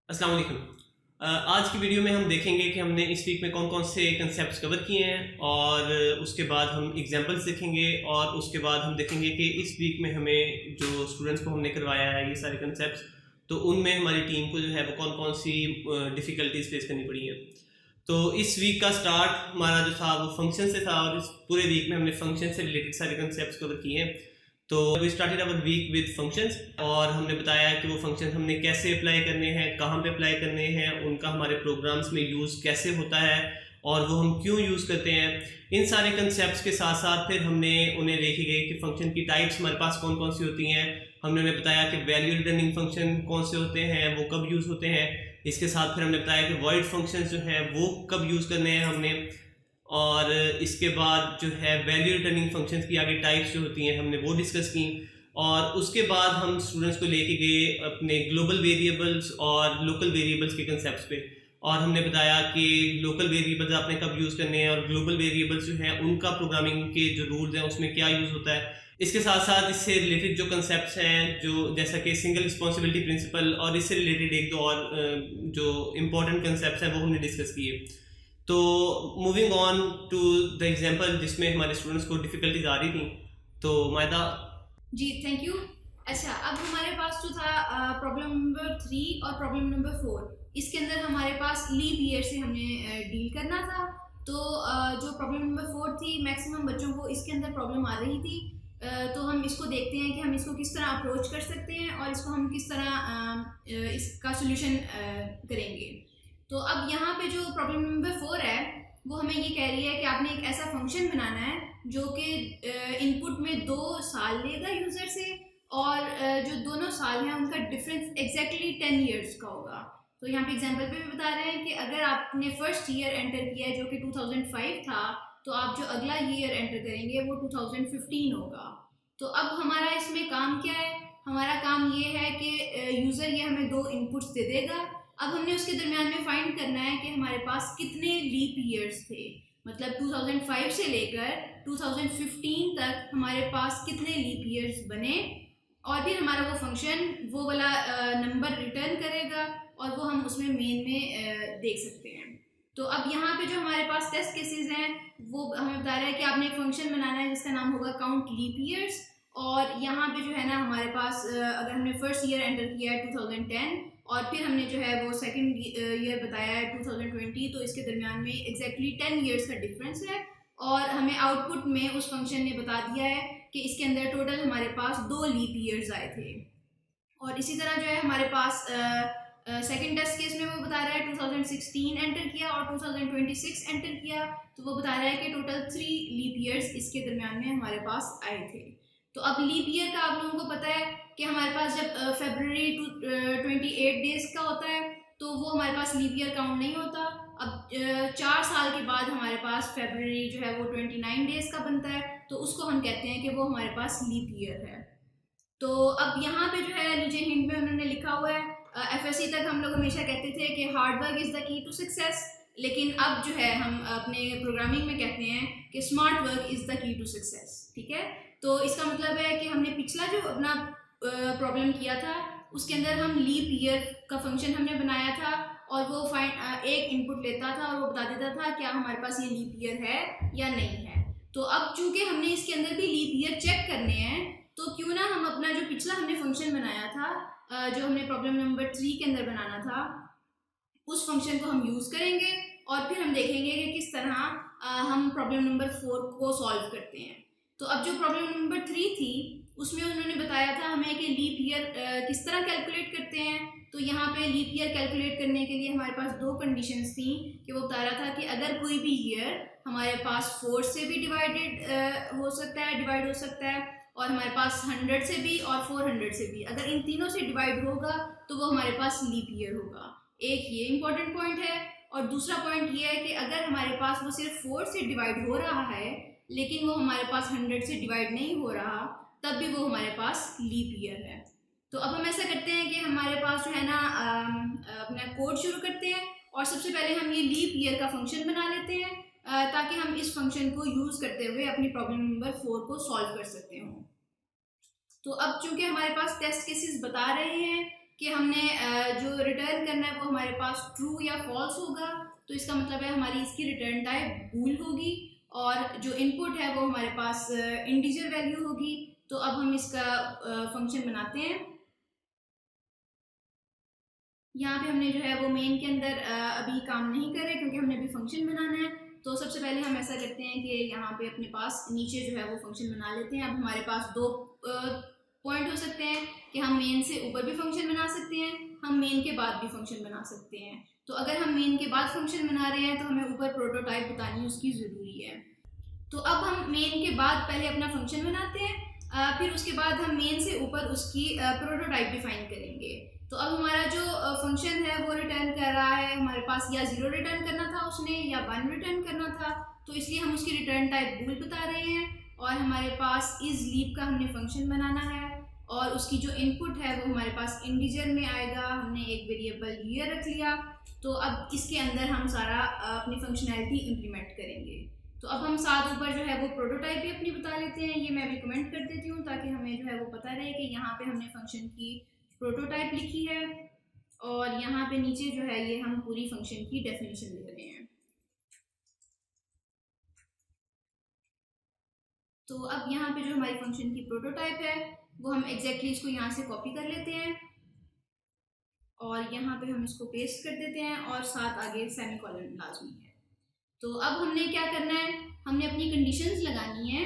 अस्सलाम वालेकुम। आज की वीडियो में हम देखेंगे कि हमने इस वीक में कौन कौन से कंसेप्ट्स कवर किए हैं और उसके बाद हम एग्जांपल्स देखेंगे और उसके बाद हम देखेंगे कि इस वीक में हमें जो स्टूडेंट्स को हमने करवाया है ये सारे कंसेप्ट्स, तो उनमें हमारी टीम को जो है वो कौन कौन सी डिफ़िकल्टीज फेस करनी पड़ी हैं। तो इस वीक का स्टार्ट हमारा जो था वो फंक्शन से था और इस पूरे वीक में हमने फंक्शन से रिलेटेड सारे कंसेप्ट्स कवर किए हैं। तो we started our week with functions और हमने बताया कि वो फंक्शन हमने कैसे अप्लाई करने हैं, कहाँ पे अप्लाई करने हैं, उनका हमारे प्रोग्राम्स में यूज़ कैसे होता है और वो हम क्यों यूज़ करते हैं। इन सारे कंसेप्ट्स के साथ साथ फिर हमने उन्हें देखी गई कि फंक्शन की टाइप्स हमारे पास कौन कौन सी होती हैं। हमने उन्हें बताया कि वैल्यू रिटर्निंग फंक्शन कौन से होते हैं, वो कब यूज़ होते हैं। इसके साथ फिर हमने बताया कि वॉइड फंक्शंस जो हैं वो कब यूज़ करने हैं हमने। और इसके बाद जो है वैल्यू रिटर्निंग फंक्शंस की आगे टाइप्स जो होती हैं हमने वो डिस्कस की। और उसके बाद हम स्टूडेंट्स को लेके गए अपने ग्लोबल वेरिएबल्स और लोकल वेरिएबल्स के कंसेप्ट्स पे और हमने बताया कि लोकल वेरिएबल्स आपने कब यूज़ करने हैं और ग्लोबल वेरिएबल्स जो हैं उनका प्रोग्रामिंग के जो रूल्स हैं उसमें क्या यूज़ होता है। इसके साथ साथ इससे रिलेटेड जो कंसेप्ट्स हैं जो जैसा कि सिंगल रिस्पॉन्सिबिलिटी प्रिंसिपल और इससे रिलेटेड एक दो और जो इम्पोर्टेंट कंसेप्ट्स हैं वो हमने डिस्कस किए। तो moving on to the example जिसमें हमारे स्टूडेंट्स को डिफ़िकल्टीज आ रही थी, तो मायदा जी थैंक यू। अच्छा, अब हमारे पास जो था प्रॉब्लम नंबर 3 और प्रॉब्लम नंबर 4, इसके अंदर हमारे पास लीप ईयर से हमने डील करना था। तो जो प्रॉब्लम नंबर 4 थी, मैक्सिमम बच्चों को इसके अंदर प्रॉब्लम आ रही थी। तो हम इसको देखते हैं कि हम इसको किस तरह अप्रोच कर सकते हैं और इसको हम किस तरह इसका सोल्यूशन करेंगे। तो अब यहाँ पे जो प्रॉब्लम नंबर 4 है वो हमें ये कह रही है कि आपने एक ऐसा फंक्शन बनाना है जो कि इनपुट में 2 साल लेगा यूज़र से और जो दोनों साल हैं उनका डिफरेंस एग्जैक्टली 10 ईयर्स का होगा। तो यहाँ पे एग्जांपल पे भी बता रहे हैं कि अगर आपने फर्स्ट ईयर एंटर किया है जो कि 2005 था, तो आप जो अगला ईयर एंटर करेंगे वो 2015 होगा। तो अब हमारा इसमें काम क्या है? हमारा काम ये है कि यूज़र ये हमें 2 इनपुट्स दे देगा। अब हमने उसके दरमियान में फाइंड करना है कि हमारे पास कितने लीप ईयर्स थे, मतलब 2005 से लेकर 2015 तक हमारे पास कितने लीप ईयर्स बने और फिर हमारा वो फंक्शन वो वाला नंबर रिटर्न करेगा और वो हम उसमें मेन में देख सकते हैं। तो अब यहाँ पे जो हमारे पास टेस्ट केसेस हैं वो हमें बता रहा है कि आपने एक फंक्शन बनाना है जिसका नाम होगा काउंट लीप ईयर्स। और यहाँ पे जो है ना हमारे पास अगर हमने फर्स्ट ईयर एंटर किया है 2010 और फिर हमने जो है वो सेकंड ईयर बताया है 2020, तो इसके दरमियान में एग्जैक्टली 10 ईयर्स का डिफरेंस है। और हमें आउटपुट में उस फंक्शन ने बता दिया है कि इसके अंदर टोटल हमारे पास 2 लीप ईयर्स आए थे। और इसी तरह जो है हमारे पास सेकंड टेस्ट केस में वो बता रहा है 2016 एंटर किया और 2026 एंटर किया, तो वो बता रहा है कि टोटल 3 लीप ईयर्स इसके दरमियान में हमारे पास आए थे। तो अब लीप ईयर का आप लोगों को पता है कि हमारे पास जब फरवरी 28 डेज का होता है तो वो हमारे पास लीप ईयर काउंट नहीं होता। अब 4 साल के बाद हमारे पास फरवरी जो है वो 29 डेज का बनता है, तो उसको हम कहते हैं कि वो हमारे पास लीप ईयर है। तो अब यहाँ पे जो है नीचे हिंट में उन्होंने लिखा हुआ है एफएससी तक हम लोग हमेशा कहते थे कि hard work is the key to success, लेकिन अब जो है हम अपने प्रोग्रामिंग में कहते हैं कि smart work is the key to success. ठीक है, तो इसका मतलब है कि हमने पिछला जो अपना प्रॉब्लम किया था उसके अंदर हम लीप ईयर का फंक्शन हमने बनाया था और वो एक इनपुट लेता था और वो बता देता था क्या हमारे पास ये लीप ईयर है या नहीं है। तो अब चूंकि हमने इसके अंदर भी लीप ईयर चेक करने हैं, तो क्यों ना हम अपना जो पिछला हमने फंक्शन बनाया था जो हमने प्रॉब्लम नंबर 3 के अंदर बनाना था उस फंक्शन को हम यूज़ करेंगे और फिर हम देखेंगे कि किस तरह हम प्रॉब्लम नंबर 4 को सॉल्व करते हैं। तो अब जो प्रॉब्लम नंबर 3 थी उसमें उन्होंने बताया था हमें कि लीप ईयर किस तरह कैलकुलेट करते हैं। तो यहाँ पे लीप ईयर कैलकुलेट करने के लिए हमारे पास 2 कंडीशंस थी कि वो बता रहा था कि अगर कोई भी ईयर हमारे पास 4 से भी डिवाइड हो सकता है और हमारे पास 100 से भी और 400 से भी, अगर इन तीनों से डिवाइड होगा तो वो हमारे पास लीप ईयर होगा। एक ये इंपॉर्टेंट पॉइंट है। और दूसरा पॉइंट ये है कि अगर हमारे पास वो सिर्फ 4 से डिवाइड हो रहा है लेकिन वो हमारे पास 100 से डिवाइड नहीं हो रहा, तब भी वो हमारे पास लीप ईयर है। तो अब हम ऐसा करते हैं कि हमारे पास जो है ना अपना कोड शुरू करते हैं और सबसे पहले हम ये लीप ईयर का फंक्शन बना लेते हैं ताकि हम इस फंक्शन को यूज़ करते हुए अपनी प्रॉब्लम नंबर 4 को सॉल्व कर सकते हो। तो अब चूंकि हमारे पास टेस्ट केसेस बता रहे हैं कि हमने जो रिटर्न करना है वो हमारे पास ट्रू या फॉल्स होगा, तो इसका मतलब है हमारी इसकी रिटर्न टाइप बूल होगी, और जो इनपुट है वो हमारे पास इंटीजर वैल्यू होगी। तो अब हम इसका फंक्शन बनाते हैं। यहाँ पे हमने जो है वो मेन के अंदर अभी काम नहीं कर रहे क्योंकि हमने अभी फंक्शन बनाना है। तो सबसे पहले हम ऐसा करते हैं कि यहाँ पे अपने पास नीचे जो है वो फंक्शन बना लेते हैं। अब हमारे पास दो पॉइंट हो सकते हैं कि हम मेन से ऊपर भी फंक्शन बना सकते हैं, हम मेन के बाद भी फंक्शन बना सकते हैं। तो अगर हम मेन के बाद फंक्शन बना रहे हैं तो हमें ऊपर प्रोटोटाइप बतानी उसकी ज़रूरी है। तो अब हम मेन के बाद पहले अपना फंक्शन बनाते हैं, फिर उसके बाद हम मेन से ऊपर उसकी प्रोटोटाइप डिफाइन करेंगे। तो अब हमारा जो फंक्शन है वो रिटर्न कर रहा है, हमारे पास या 0 रिटर्न करना था उसने या 1 रिटर्न करना था, तो इसलिए हम उसकी रिटर्न टाइप बूल बता रहे हैं। और हमारे पास इस लीप का हमने फंक्शन बनाना है और उसकी जो इनपुट है वो हमारे पास इंटीजर में आएगा। हमने एक वेरिएबल ईयर रख लिया। तो अब इसके अंदर हम सारा अपनी फंक्शनैलिटी इम्प्लीमेंट करेंगे। तो अब हम साथ ऊपर जो है वो प्रोटोटाइप भी अपनी बता लेते हैं। ये मैं अभी कमेंट कर देती हूँ ताकि हमें जो है वो पता रहे कि यहाँ पे हमने फंक्शन की प्रोटोटाइप लिखी है और यहाँ पे नीचे जो है ये हम पूरी फंक्शन की डेफिनेशन दे रहे हैं। तो अब यहाँ पे जो हमारी फंक्शन की प्रोटोटाइप है वो हम एग्जैक्टली इसको यहाँ से कॉपी कर लेते हैं और यहाँ पे हम इसको पेस्ट कर देते हैं और साथ आगे सेमीकोलन लाजमी है। तो अब हमने क्या करना है, हमने अपनी कंडीशंस लगानी है।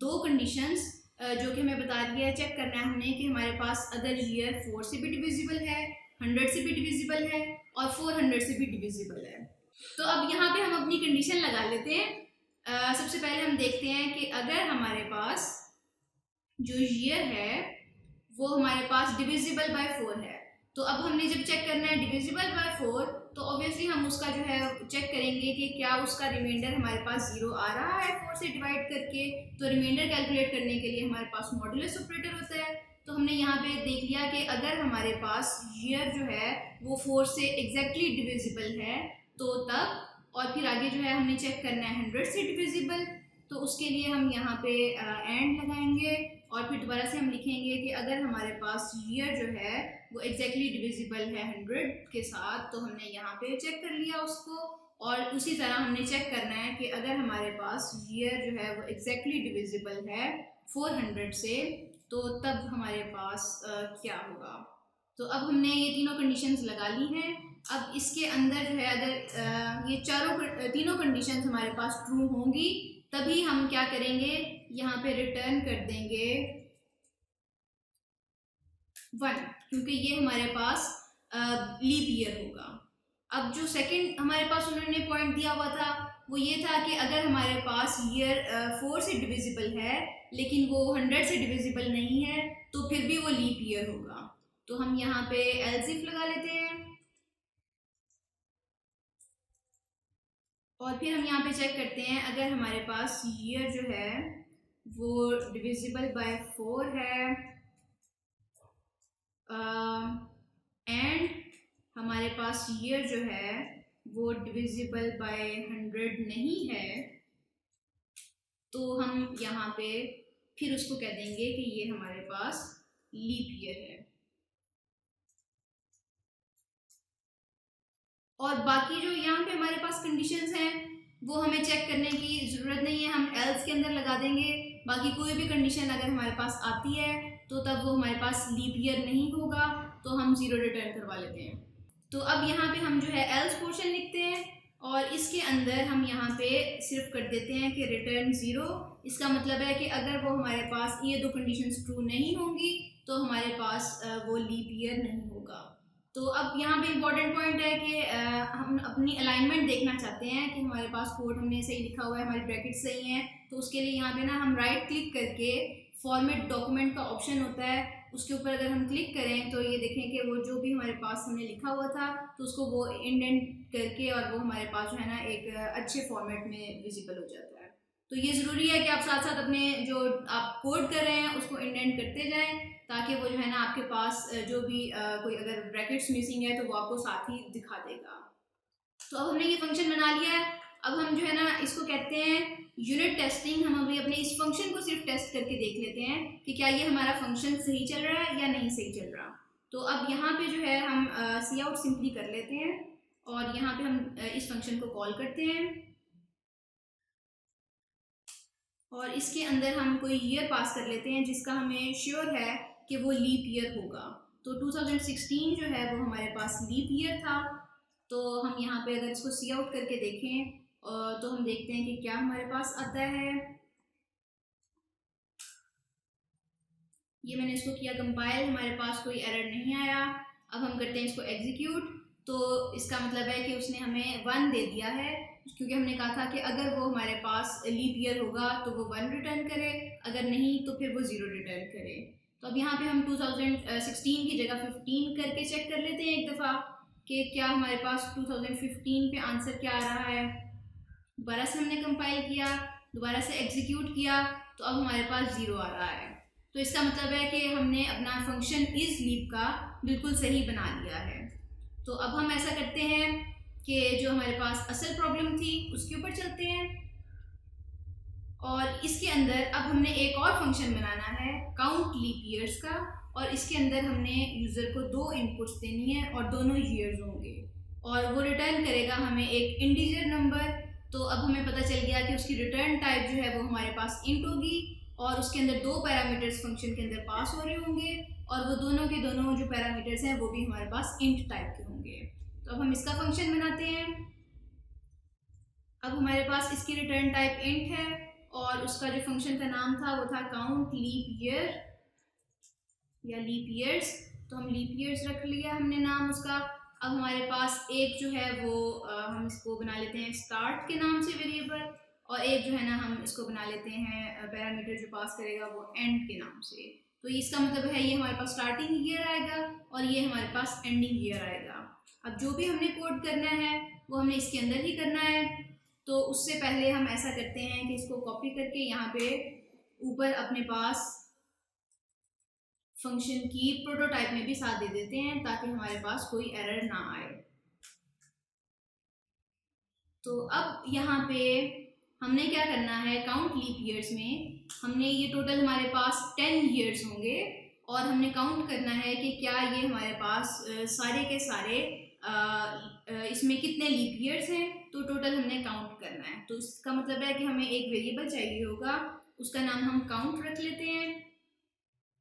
दो कंडीशंस जो कि हमें बता दिया है, चेक करना है हमने कि हमारे पास अगर ईयर 4 से भी डिविजिबल है, 100 से भी डिविजिबल है और 400 से भी डिविजिबल है। तो अब यहाँ पे हम अपनी कंडीशन लगा लेते हैं। सबसे पहले हम देखते हैं कि अगर हमारे पास जो ईयर है वो हमारे पास डिविजिबल बाय 4 है, तो अब हमने जब चेक करना है डिविजिबल बाय 4 तो ऑब्वियसली हम उसका जो है चेक करेंगे कि क्या उसका रिमाइंडर हमारे पास 0 आ रहा है 4 से डिवाइड करके। तो रिमाइंडर कैलकुलेट करने के लिए हमारे पास मॉडुलस ऑपरेटर होता है। तो हमने यहाँ पे देख लिया कि अगर हमारे पास ईयर जो है वो 4 से एग्जैक्टली डिविजिबल है तो तब, और फिर आगे जो है हमने चेक करना है 100 से डिविजिबल, तो उसके लिए हम यहाँ पे एंड लगाएंगे और फिर दोबारा से हम लिखेंगे कि अगर हमारे पास ईयर जो है वो एग्जैक्टली डिविजिबल है 100 के साथ, तो हमने यहाँ पे चेक कर लिया उसको। और उसी तरह हमने चेक करना है कि अगर हमारे पास ईयर जो है वो एग्जैक्टली डिविजिबल है 400 से, तो तब हमारे पास क्या होगा। तो अब हमने ये तीनों कंडीशंस लगा ली हैं। अब इसके अंदर जो है अगर ये तीनों कंडीशंस हमारे पास ट्रू होंगी तभी हम क्या करेंगे, यहाँ पे रिटर्न कर देंगे 1, क्योंकि ये हमारे पास लीप ईयर होगा। अब जो सेकंड हमारे पास उन्होंने पॉइंट दिया हुआ था वो ये था कि अगर हमारे पास ईयर 4 से डिविजिबल है लेकिन वो 100 से डिविजिबल नहीं है तो फिर भी वो लीप ईयर होगा। तो हम यहाँ पे एल्स इफ लगा लेते हैं और फिर हम यहाँ पे चेक करते हैं अगर हमारे पास ईयर जो है वो डिविजिबल बाय 4 है एंड हमारे पास ईयर जो है वो डिविजिबल बाय 100 नहीं है, तो हम यहाँ पे फिर उसको कह देंगे कि ये हमारे पास लीप ईयर है। और बाकी जो यहाँ पे हमारे पास कंडीशंस हैं वो हमें चेक करने की ज़रूरत नहीं है, हम एल्स के अंदर लगा देंगे। बाकी कोई भी कंडीशन अगर हमारे पास आती है तो तब वो हमारे पास लीप ईयर नहीं होगा, तो हम 0 रिटर्न करवा लेते हैं। तो अब यहाँ पे हम जो है एल्स पोर्शन लिखते हैं और इसके अंदर हम यहाँ पे सिर्फ कर देते हैं कि रिटर्न 0। इसका मतलब है कि अगर वो हमारे पास ये दो कंडीशंस ट्रू नहीं होंगी तो हमारे पास वो लीप ईयर नहीं होगा। तो अब यहाँ पे इम्पॉर्टेंट पॉइंट है कि हम अपनी अलाइनमेंट देखना चाहते हैं कि हमारे पास कोड हमने सही लिखा हुआ है, हमारी ब्रैकेट सही है। तो उसके लिए यहाँ पे ना हम राइट क्लिक करके फॉर्मेट डॉक्यूमेंट का ऑप्शन होता है, उसके ऊपर अगर हम क्लिक करें तो ये देखें कि वो जो भी हमारे पास हमने लिखा हुआ था तो उसको वो इंडेंट करके और वो हमारे पास जो है ना एक अच्छे फॉर्मेट में विजिबल हो जाता है। तो ये ज़रूरी है कि आप साथ साथ अपने जो आप कोड कर रहे हैं उसको इंडेंट करते जाएं ताकि वो जो है ना आपके पास जो भी कोई अगर ब्रैकेट्स मिसिंग है तो वो आपको साथ ही दिखा देगा। तो अब हमने ये फंक्शन बना लिया है। अब हम जो है ना इसको कहते हैं यूनिट टेस्टिंग। हम अभी अपने इस फंक्शन को सिर्फ टेस्ट करके देख लेते हैं कि क्या ये हमारा फंक्शन सही चल रहा है या नहीं सही चल रहा। तो अब यहाँ पे जो है हम सी आउट सिंपली कर लेते हैं और यहाँ पे हम इस फंक्शन को कॉल करते हैं और इसके अंदर हम कोई ईयर पास कर लेते हैं जिसका हमें श्योर है कि वो लीप ईयर होगा। तो 2016 जो है वो हमारे पास लीप ईयर था। तो हम यहाँ पे अगर इसको सी आउट करके देखें तो हम देखते हैं कि क्या हमारे पास आता है। ये मैंने इसको किया कंपाइल, हमारे पास कोई एरर नहीं आया। अब हम करते हैं इसको एग्जीक्यूट। तो इसका मतलब है कि उसने हमें 1 दे दिया है, क्योंकि हमने कहा था कि अगर वो हमारे पास लीप ईयर होगा तो वो 1 रिटर्न करे, अगर नहीं तो फिर वो 0 रिटर्न करे। तो अब यहाँ पे हम 2016 की जगह 15 करके चेक कर लेते हैं एक दफ़ा कि क्या हमारे पास 2015 पे आंसर क्या आ रहा है। दोबारा से हमने कंपाइल किया, दोबारा से एग्जीक्यूट किया, तो अब हमारे पास 0 आ रहा है। तो इसका मतलब है कि हमने अपना फंक्शन इस लीप का बिल्कुल सही बना लिया है। तो अब हम ऐसा करते हैं कि जो हमारे पास असल प्रॉब्लम थी उसके ऊपर चलते हैं और इसके अंदर अब हमने एक और फंक्शन बनाना है काउंट लीप ईयर्स का, और इसके अंदर हमने यूज़र को 2 इनपुट्स देनी है और दोनों ईयर्स होंगे और वो रिटर्न करेगा हमें एक इंटीजर नंबर। तो अब हमें पता चल गया कि उसकी रिटर्न टाइप जो है वो हमारे पास इंट होगी और उसके अंदर 2 पैरामीटर्स फंक्शन के अंदर पास हो रहे होंगे और वो दोनों के दोनों जो पैरामीटर्स हैं वो भी हमारे पास इंट टाइप के होंगे। तो अब हम इसका फंक्शन बनाते हैं। अब हमारे पास इसकी रिटर्न टाइप इंट है और उसका जो फंक्शन का नाम था वो था काउंट लीप ईयर या लीप ईयर्स। तो हम लीप ईयर्स रख लिया हमने नाम उसका। अब हमारे पास एक जो है वो हम इसको बना लेते हैं स्टार्ट के नाम से वेरिएबल, और एक जो है ना हम इसको बना लेते हैं पैरामीटर जो पास करेगा वो एंड के नाम से। तो इसका मतलब है ये हमारे पास स्टार्टिंग ईयर आएगा और ये हमारे पास एंडिंग ईयर आएगा। अब जो भी हमने कोड करना है वो हमने इसके अंदर ही करना है। तो उससे पहले हम ऐसा करते हैं कि इसको कॉपी करके यहाँ पे ऊपर अपने पास फंक्शन की प्रोटोटाइप में भी साथ दे देते हैं ताकि हमारे पास कोई एरर ना आए। तो अब यहाँ पे हमने क्या करना है, काउंट लीप ईयर्स में हमने ये टोटल हमारे पास 10 ईयर्स होंगे और हमने काउंट करना है कि क्या ये हमारे पास सारे के सारे इसमें कितने लीप ईयर्स हैं। तो टोटल हमने काउंट करना है। तो इसका मतलब है कि हमें एक वेरिएबल चाहिए होगा, उसका नाम हम काउंट रख लेते हैं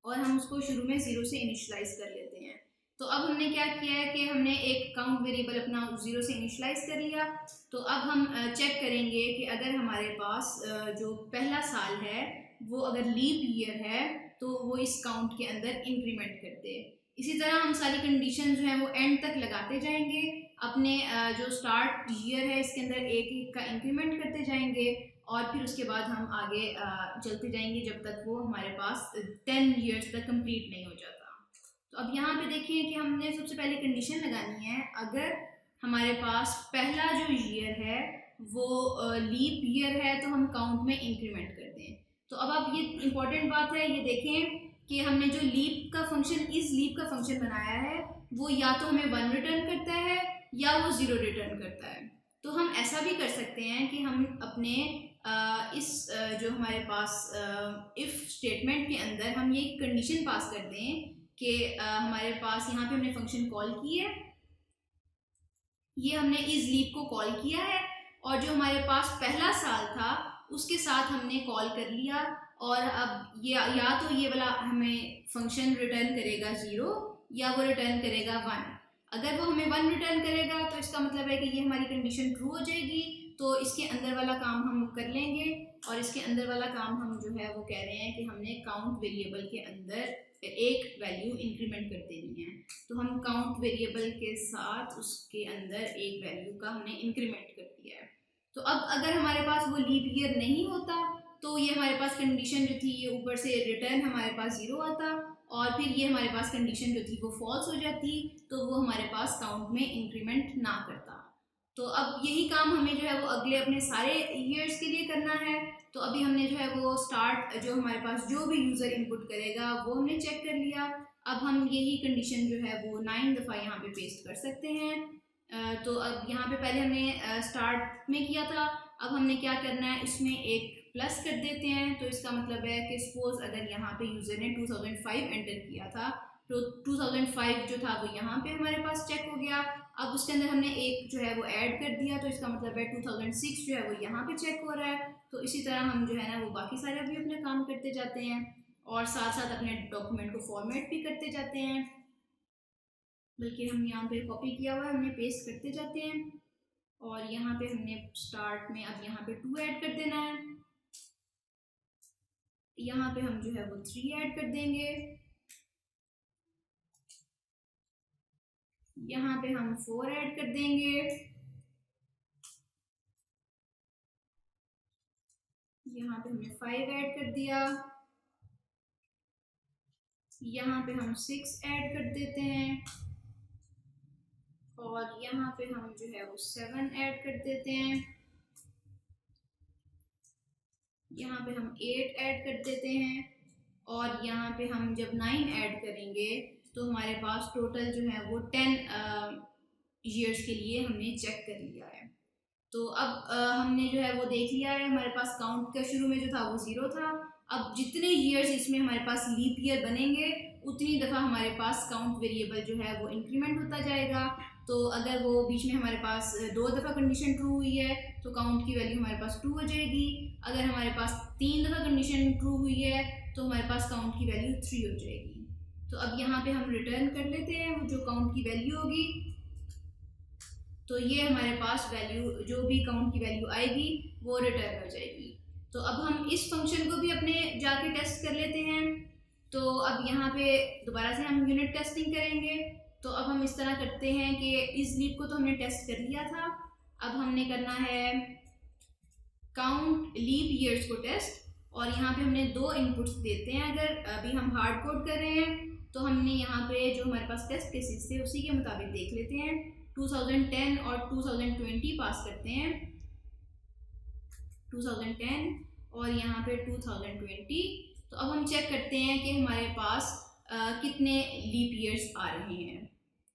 और हम उसको शुरू में 0 से इनिशियलाइज कर लेते हैं। तो अब हमने क्या किया है कि हमने एक काउंट वेरिएबल अपना 0 से इनिशियलाइज कर लिया। तो अब हम चेक करेंगे कि अगर हमारे पास जो पहला साल है वो अगर लीप ईयर है तो वो इस काउंट के अंदर इंक्रीमेंट करते। इसी तरह हम सारी कंडीशन जो है वो एंड तक लगाते जाएंगे, अपने जो स्टार्ट ईयर है इसके अंदर एक एक का इंक्रीमेंट करते जाएंगे और फिर उसके बाद हम आगे चलते जाएंगे जब तक वो हमारे पास 10 ईयर्स तक कंप्लीट नहीं हो जाता। तो अब यहाँ पे देखिए कि हमने सबसे पहले कंडीशन लगानी है, अगर हमारे पास पहला जो ईयर है वो लीप ईयर है तो हम काउंट में इंक्रीमेंट करते हैं। तो अब आप ये इम्पोर्टेंट बात है, ये देखें कि हमने जो लीप का फंक्शन इस लीप का फंक्शन बनाया है वो या तो हमें 1 रिटर्न करता है या वो 0 रिटर्न करता है। तो हम ऐसा भी कर सकते हैं कि हम अपने इस जो हमारे पास इफ़ स्टेटमेंट के अंदर हम ये कंडीशन पास कर दें कि हमारे पास यहाँ पे हमने फंक्शन कॉल की है, ये हमने इस लीप को कॉल किया है और जो हमारे पास पहला साल था उसके साथ हमने कॉल कर लिया और अब ये या तो ये वाला हमें फंक्शन रिटर्न करेगा 0 या वो रिटर्न करेगा 1। अगर वो हमें 1 रिटर्न करेगा तो इसका मतलब है कि ये हमारी कंडीशन ट्रू हो जाएगी। तो इसके अंदर वाला काम हम कर लेंगे और इसके अंदर वाला काम हम जो है वो कह रहे हैं कि हमने काउंट वेरिएबल के अंदर एक वैल्यू इंक्रीमेंट कर देनी है। तो हम काउंट वेरिएबल के साथ उसके अंदर एक वैल्यू का हमने इंक्रीमेंट कर दिया है। तो अब अगर हमारे पास वो लीप ईयर नहीं होता तो ये हमारे पास कंडीशन जो थी ये ऊपर से रिटर्न हमारे पास 0 आता और फिर ये हमारे पास कंडीशन जो थी वो फॉल्स हो जाती, तो वो हमारे पास काउंट में इंक्रीमेंट ना करता। तो अब यही काम हमें जो है वो अगले अपने सारे ईयर्स के लिए करना है। तो अभी हमने जो है वो स्टार्ट जो हमारे पास जो भी यूज़र इनपुट करेगा वो हमने चेक कर लिया। अब हम यही कंडीशन जो है वो 9 दफ़ा यहाँ पे पेस्ट कर सकते हैं। तो अब यहाँ पे पहले हमने स्टार्ट में किया था, अब हमने क्या करना है इसमें एक प्लस कर देते हैं। तो इसका मतलब है कि सपोज अगर यहाँ पे यूज़र ने 2005 एंटर किया था तो 2005 जो था वो यहाँ पे हमारे पास चेक हो गया। अब उसके अंदर हमने एक जो है वो ऐड कर दिया, तो इसका मतलब है 2006 जो है वो यहाँ पे चेक हो रहा है। तो इसी तरह हम जो है ना वो बाकी सारे भी अपने काम करते जाते हैं और साथ साथ अपने डॉक्यूमेंट को फॉर्मेट भी करते जाते हैं। बल्कि हम यहाँ पे कॉपी किया हुआ है, हमने पेस्ट करते जाते हैं। और यहाँ पे हमने स्टार्ट में अब यहाँ पे 2 ऐड कर देना है, यहाँ पे हम जो है वो 3 ऐड कर देंगे, यहाँ पे हम 4 ऐड कर देंगे, यहाँ पे हमने 5 ऐड कर दिया, यहाँ पे हम 6 ऐड कर देते हैं और यहाँ पे हम जो है वो 7 ऐड कर देते हैं, यहाँ पे हम 8 ऐड कर देते हैं और यहाँ पे हम जब 9 ऐड करेंगे तो हमारे पास टोटल जो है वो 10 ईयर्स के लिए हमने चेक कर लिया है। तो अब हमने जो है वो देख लिया है, हमारे पास काउंट का शुरू में जो था वो 0 था। अब जितने ईयर्स इसमें हमारे पास लीप ईयर बनेंगे उतनी दफ़ा हमारे पास काउंट वेरिएबल जो है वो इंक्रीमेंट होता जाएगा। तो अगर वो बीच में हमारे पास 2 दफ़ा कंडीशन ट्रू हुई है तो काउंट की वैल्यू हमारे पास 2 हो जाएगी। अगर हमारे पास 3 दफ़ा कंडीशन ट्रू हुई है तो हमारे पास काउंट की वैल्यू 3 हो जाएगी। तो अब यहाँ पे हम रिटर्न कर लेते हैं वो जो काउंट की वैल्यू होगी। तो ये हमारे पास वैल्यू जो भी काउंट की वैल्यू आएगी वो रिटर्न हो जाएगी। तो अब हम इस फंक्शन को भी अपने जाके टेस्ट कर लेते हैं। तो अब यहाँ पे दोबारा से हम यूनिट टेस्टिंग करेंगे। तो अब हम इस तरह करते हैं कि इस लीप को तो हमने टेस्ट कर लिया था, अब हमने करना है काउंट लीप ईयर्स को टेस्ट। और यहाँ पे हमने 2 इनपुट्स देते हैं। अगर अभी हम हार्ड कोड कर रहे हैं तो हमने यहाँ पे जो हमारे पास टेस्ट केसेस थे उसी के मुताबिक देख लेते हैं। 2010 और 2020 पास करते हैं, 2010 और यहाँ पे 2020। तो अब हम चेक करते हैं कि हमारे पास कितने लीप ईयर्स आ रहे हैं।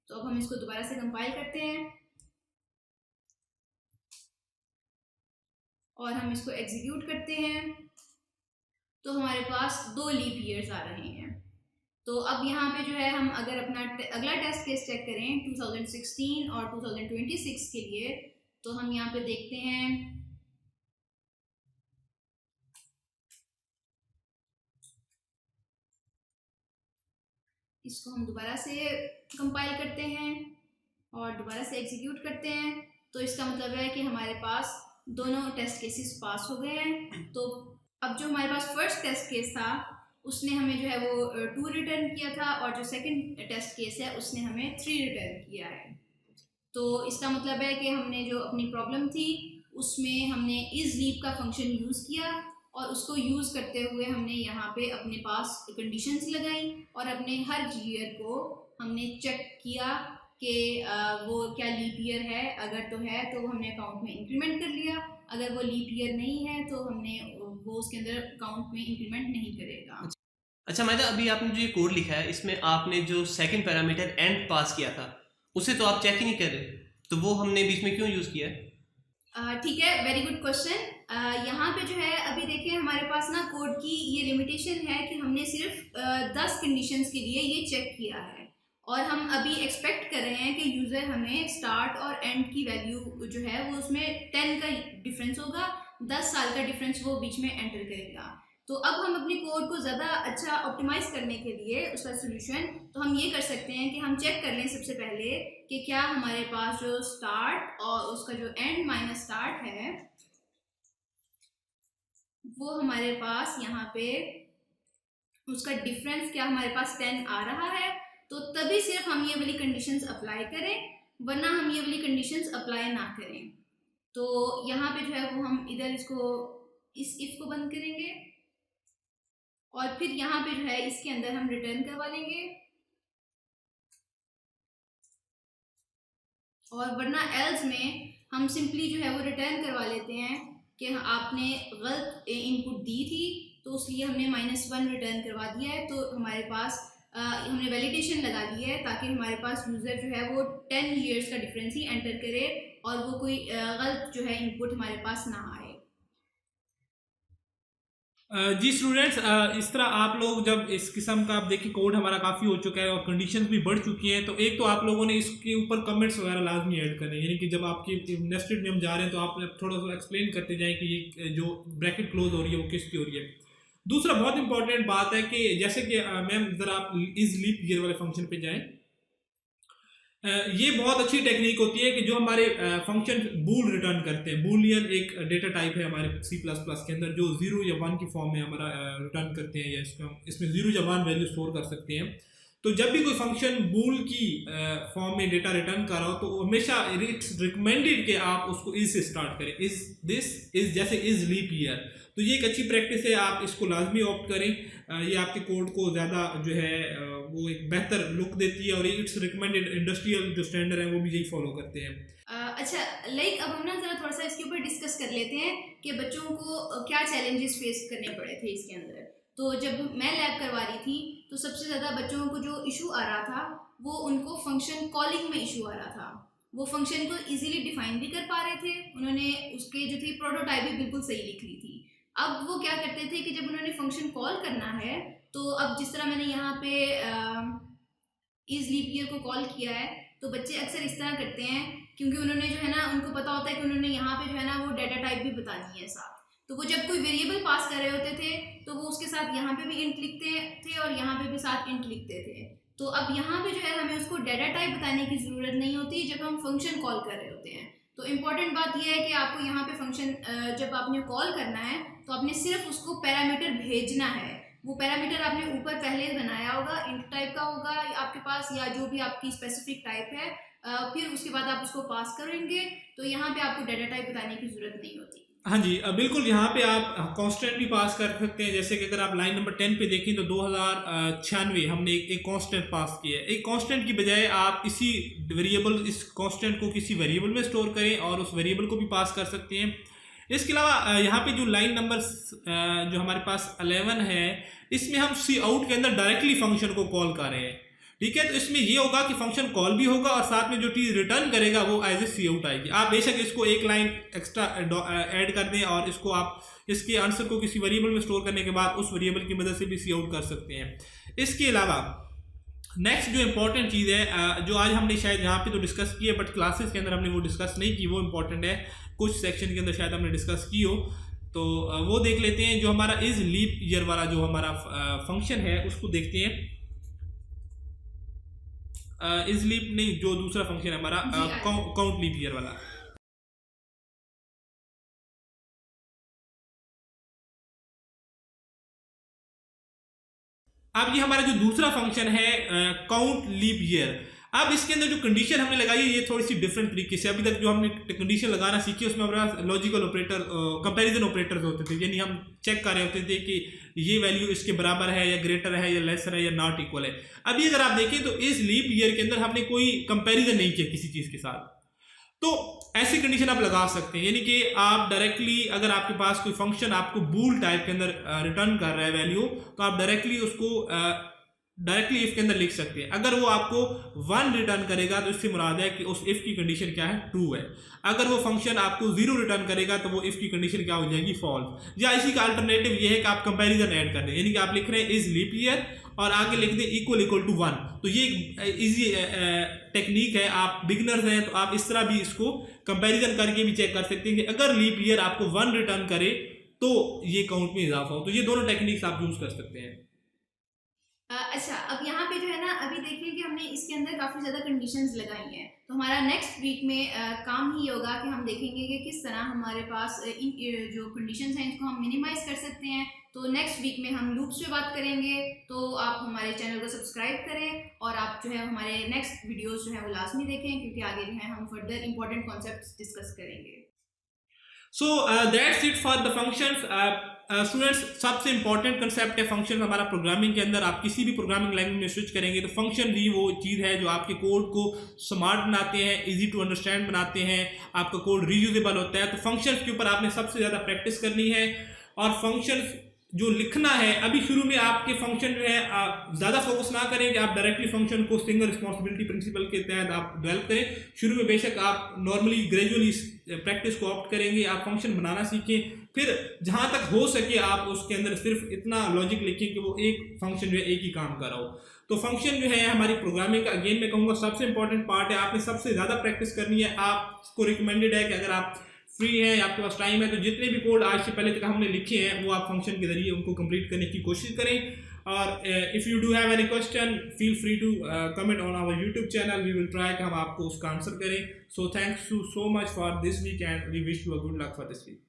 तो अब हम इसको दोबारा से कंपाइल करते हैं और हम इसको एग्जीक्यूट करते हैं। तो हमारे पास 2 लीप ईयर्स आ रहे हैं। तो अब यहाँ पे जो है हम अगर अपना अगला टेस्ट केस चेक करें 2016 और 2026 के लिए, तो हम यहाँ पे देखते हैं इसको हम दोबारा से कंपाइल करते हैं और दोबारा से एग्जीक्यूट करते हैं। तो इसका मतलब है कि हमारे पास दोनों टेस्ट केसेस पास हो गए हैं। तो अब जो हमारे पास फर्स्ट टेस्ट केस था उसने हमें जो है वो 2 रिटर्न किया था और जो सेकंड टेस्ट केस है उसने हमें 3 रिटर्न किया है। तो इसका मतलब है कि हमने जो अपनी प्रॉब्लम थी उसमें हमने इस लीप का फंक्शन यूज़ किया और उसको यूज़ करते हुए हमने यहाँ पे अपने पास कंडीशंस लगाई और अपने हर ईयर को हमने चेक किया कि वो क्या लीप ईयर है। अगर तो है तो हमने अकाउंट में इंक्रीमेंट कर लिया, अगर वो लीप ईयर नहीं है तो हमने वो उसके अंदर अकाउंट में इंक्रीमेंट नहीं करेगा। अच्छा माहिदा, अभी आपने जो ये कोड लिखा है इसमें आपने जो सेकंड पैरामीटर एंड पास किया था उसे तो आप चेक ही नहीं कर रहे, तो वो हमने बीच में क्यों यूज़ किया है? ठीक है, वेरी गुड क्वेश्चन। यहाँ पे जो है अभी देखिए हमारे पास ना कोड की ये लिमिटेशन है कि हमने सिर्फ 10 कंडीशंस के लिए ये चेक किया है और हम अभी एक्सपेक्ट कर रहे हैं कि यूज़र हमें स्टार्ट और एंड की वैल्यू जो है वो उसमें 10 का डिफरेंस होगा, 10 साल का डिफरेंस वो बीच में एंटर करेगा। तो अब हम अपने कोड को ज़्यादा अच्छा ऑप्टिमाइज करने के लिए उसका सोल्यूशन तो हम ये कर सकते हैं कि हम चेक कर लें सबसे पहले कि क्या हमारे पास जो स्टार्ट और उसका जो एंड माइनस स्टार्ट है वो हमारे पास यहाँ पे उसका डिफरेंस क्या हमारे पास 10 आ रहा है। तो तभी सिर्फ हम ये वाली कंडीशंस अप्लाई करें, वरना हम ये वाली कंडीशंस अप्लाई ना करें। तो यहाँ पे जो है वो हम इधर इसको इस इफ को बंद करेंगे और फिर यहाँ पे जो है इसके अंदर हम रिटर्न करवा लेंगे और वरना एल्स में हम सिंपली जो है वो रिटर्न करवा लेते हैं कि आपने गलत इनपुट दी थी तो उसलिए हमने -1 रिटर्न करवा दिया है। तो हमारे पास हमने वैलिडेशन लगा दी है ताकि हमारे पास यूज़र जो है वो 10 ईयर्स का डिफरेंस ही एंटर करे और वो कोई गलत जो है इनपुट हमारे पास ना आए। जी स्टूडेंट्स, इस तरह आप लोग जब इस किस्म का आप देखिए कोड हमारा काफ़ी हो चुका है और कंडीशंस भी बढ़ चुकी हैं, तो एक तो आप लोगों ने इसके ऊपर कमेंट्स वगैरह लाजमी ऐड करने हैं, यानी कि जब आपकी नेस्टेड में हम जा रहे हैं तो आप थोड़ा सा एक्सप्लेन करते जाएं कि ये जो ब्रैकेट क्लोज हो रही है वो किसकी हो रही है। दूसरा बहुत इंपॉर्टेंट बात है कि जैसे कि मैम ज़रा आप इज लीप ईयर वाले फंक्शन पे जाएं। ये बहुत अच्छी टेक्निक होती है कि जो हमारे फंक्शन बूल रिटर्न करते हैं, बूलियन एक डेटा टाइप है हमारे C++ के अंदर जो 0 या 1 की फॉर्म में हमारा रिटर्न करते हैं, या इसमें 0 या 1 वैल्यू स्टोर कर सकते हैं। तो जब भी कोई फंक्शन बूल की फॉर्म में डेटा रिटर्न कर रहा हो तो हमेशा इट्स रिकमेंडेड कि आप उसको इज से स्टार्ट करें, इज दिस इज, जैसे इज लीप ईयर। तो ये एक अच्छी प्रैक्टिस है, आप इसको लाजमी ऑप्ट करें। ये आपके कोड को ज़्यादा जो है वो एक बेहतर लुक देती है और इट्स रिकमेंडेड, इंडस्ट्रियल जो स्टैंडर्ड है वो भी यही फॉलो करते हैं। अच्छा, अब हम ना ज़रा थोड़ा सा इसके ऊपर डिस्कस कर लेते हैं कि बच्चों को क्या चैलेंजेस फेस करने पड़े थे इसके अंदर। तो जब मैं लैब करवा रही थी तो सबसे ज़्यादा बच्चों को जो इशू आ रहा था वो उनको फंक्शन कॉलिंग में इशू आ रहा था। वो फंक्शन को इजीली डिफाइन भी कर पा रहे थे, उन्होंने उसके जो थी प्रोटोटाइप भी बिल्कुल सही लिख ली थी। अब वो क्या करते थे कि जब उन्होंने फंक्शन कॉल करना है तो अब जिस तरह मैंने यहाँ पे इज लीप ईयर को कॉल किया है तो बच्चे अक्सर इस तरह करते हैं, क्योंकि उन्होंने जो है ना उनको पता होता है कि उन्होंने यहाँ पे जो है ना वो डाटा टाइप भी बतानी है साथ। तो वो जब कोई वेरिएबल पास कर रहे होते थे तो वो उसके साथ यहाँ पे भी इंट लिखते थे और यहाँ पे भी साथ इंट लिखते थे। तो अब यहाँ पे जो है हमें उसको डाटा टाइप बताने की ज़रूरत नहीं होती जब हम फंक्शन कॉल कर रहे होते हैं। तो इम्पॉर्टेंट बात यह है कि आपको यहाँ पे फंक्शन जब आपने कॉल करना है तो आपने सिर्फ उसको पैरामीटर भेजना है। वो पैरामीटर आपने ऊपर पहले बनाया होगा, इंट टाइप का होगा आपके पास, या जो भी आपकी स्पेसिफिक टाइप है, फिर उसके बाद आप उसको पास करेंगे। तो यहाँ पे आपको डाटा टाइप बताने की ज़रूरत नहीं होती। हाँ जी, बिल्कुल। यहाँ पे आप कांस्टेंट भी पास कर सकते हैं, जैसे कि अगर आप लाइन नंबर 10 पे देखें तो 2096 हमने एक कांस्टेंट पास किया है। एक कांस्टेंट की बजाय आप इसी वेरिएबल, इस कांस्टेंट को किसी वेरिएबल में स्टोर करें और उस वेरिएबल को भी पास कर सकते हैं। इसके अलावा यहाँ पे जो लाइन नंबर जो हमारे पास 11 है, इसमें हम सी आउट के अंदर डायरेक्टली फंक्शन को कॉल कर रहे हैं, ठीक है। तो इसमें ये होगा कि फंक्शन कॉल भी होगा और साथ में जो चीज़ रिटर्न करेगा वो एज ए सी आउट आएगी। आप बेशक इसको एक लाइन एक्स्ट्रा ऐड कर दें और इसको आप इसके आंसर को किसी वेरिएबल में स्टोर करने के बाद उस वेरिएबल की मदद से भी सी आउट कर सकते हैं। इसके अलावा नेक्स्ट जो इंपॉर्टेंट चीज़ है जो आज हमने शायद यहाँ पे तो डिस्कस की है बट क्लासेस के अंदर हमने वो डिस्कस नहीं की, वो इंपॉर्टेंट है, कुछ सेक्शन के अंदर शायद हमने डिस्कस की हो, तो वो देख लेते हैं। जो हमारा इज लीप ईयर वाला जो हमारा फंक्शन है उसको देखते हैं। इज लीप नहीं, जो दूसरा फंक्शन है हमारा काउंट लीप ईयर वाला। अब ये हमारा जो दूसरा फंक्शन है काउंट लीप ईयर, अब इसके अंदर जो कंडीशन हमने लगाई है ये थोड़ी सी डिफरेंट तरीके से। अभी तक जो हमने कंडीशन लगाना सीखी उसमें हमारा लॉजिकल ऑपरेटर, कंपैरिजन ऑपरेटर्स होते थे, यानी हम चेक कर रहे होते थे कि ये वैल्यू इसके बराबर है या ग्रेटर है या लेसर है या नॉट इक्वल है। अभी अगर आप देखें तो इस लीप ईयर के अंदर हमने कोई कंपैरिजन नहीं किया किसी चीज़ के साथ, तो ऐसी कंडीशन आप लगा सकते हैं, यानी कि आप डायरेक्टली अगर आपके पास कोई फंक्शन आपको बूल टाइप के अंदर रिटर्न कर रहा है वैल्यू, तो आप डायरेक्टली उसको डायरेक्टली इफ के अंदर लिख सकते हैं। अगर वो आपको 1 रिटर्न करेगा तो इससे मुराद है कि उस इफ की कंडीशन क्या है, ट्रू है। अगर वो फंक्शन आपको 0 रिटर्न करेगा तो वो इफ की कंडीशन क्या हो जाएगी, फॉल्स। या इसी का अल्टरनेटिव ये है कि आप कंपैरिजन ऐड कर दें, यानी कि आप लिख रहे हैं इज लीप ईयर और आगे लिख दें इक्वल टू 1। तो ये एक इजी टेक्निक है, आप बिगिनर्स हैं तो आप इस तरह भी इसको कंपैरिजन करके भी चेक कर सकते हैं कि अगर लीप ईयर आपको 1 रिटर्न करे तो ये काउंट में इजाफा हो। तो ये दोनों टेक्निक्स आप यूज कर सकते हैं। अच्छा, अब यहाँ पे जो है ना अभी देखिए कि हमने इसके अंदर काफ़ी ज़्यादा कंडीशंस लगाई हैं, तो हमारा नेक्स्ट वीक में काम ही होगा कि हम देखेंगे कि किस तरह हमारे पास इन जो कंडीशंस हैं इसको हम मिनिमाइज़ कर सकते हैं। तो नेक्स्ट वीक में हम लूप्स पे बात करेंगे, तो आप हमारे चैनल को सब्सक्राइब करें और आप जो है हमारे नेक्स्ट वीडियोज़ जो है वो लाजमी देखें, क्योंकि आगे जो है हम फर्दर इंपॉर्टेंट कॉन्सेप्ट्स डिस्कस करेंगे। So that's it for the functions. Students, सबसे इंपॉर्टेंट कंसेप्ट है फंक्शन हमारा प्रोग्रामिंग के अंदर। आप किसी भी प्रोग्रामिंग लैंग्वेज में स्विच करेंगे तो फंक्शन भी वो चीज़ है जो आपके कोड को स्मार्ट बनाते हैं, इजी टू अंडरस्टैंड बनाते हैं, आपका कोड रीयूजेबल होता है। तो फंक्शंस के ऊपर आपने सबसे ज़्यादा प्रैक्टिस करनी है और फंक्शंस जो लिखना है, अभी शुरू में आपके फंक्शन जो है आप ज़्यादा फोकस ना करें कि आप डायरेक्टली फंक्शन को सिंगल रिस्पॉन्सिबिलिटी प्रिंसिपल के तहत आप डेवलप करें। शुरू में बेशक आप नॉर्मली ग्रेजुअली प्रैक्टिस को ऑप्ट करेंगे, आप फंक्शन बनाना सीखें, फिर जहाँ तक हो सके आप उसके अंदर सिर्फ इतना लॉजिक लिखें कि वो एक फंक्शन जो है एक ही काम कर रहा हो। तो फंक्शन जो है हमारी प्रोग्रामिंग का अगेन मैं कहूँगा सबसे इंपॉर्टेंट पार्ट है, आपने सबसे ज़्यादा प्रैक्टिस करनी है। आपको रिकमेंडेड है कि अगर आप फ्री है, आपके पास टाइम है, तो जितने भी कोड आज से पहले तक हमने लिखे हैं वो आप फंक्शन के जरिए उनको कंप्लीट करने की कोशिश करें। और if you do have any question feel free to comment on our YouTube channel, we will try कि हम आपको उसका आंसर करें। So thanks you so much for this week and we wish you a good luck for this week.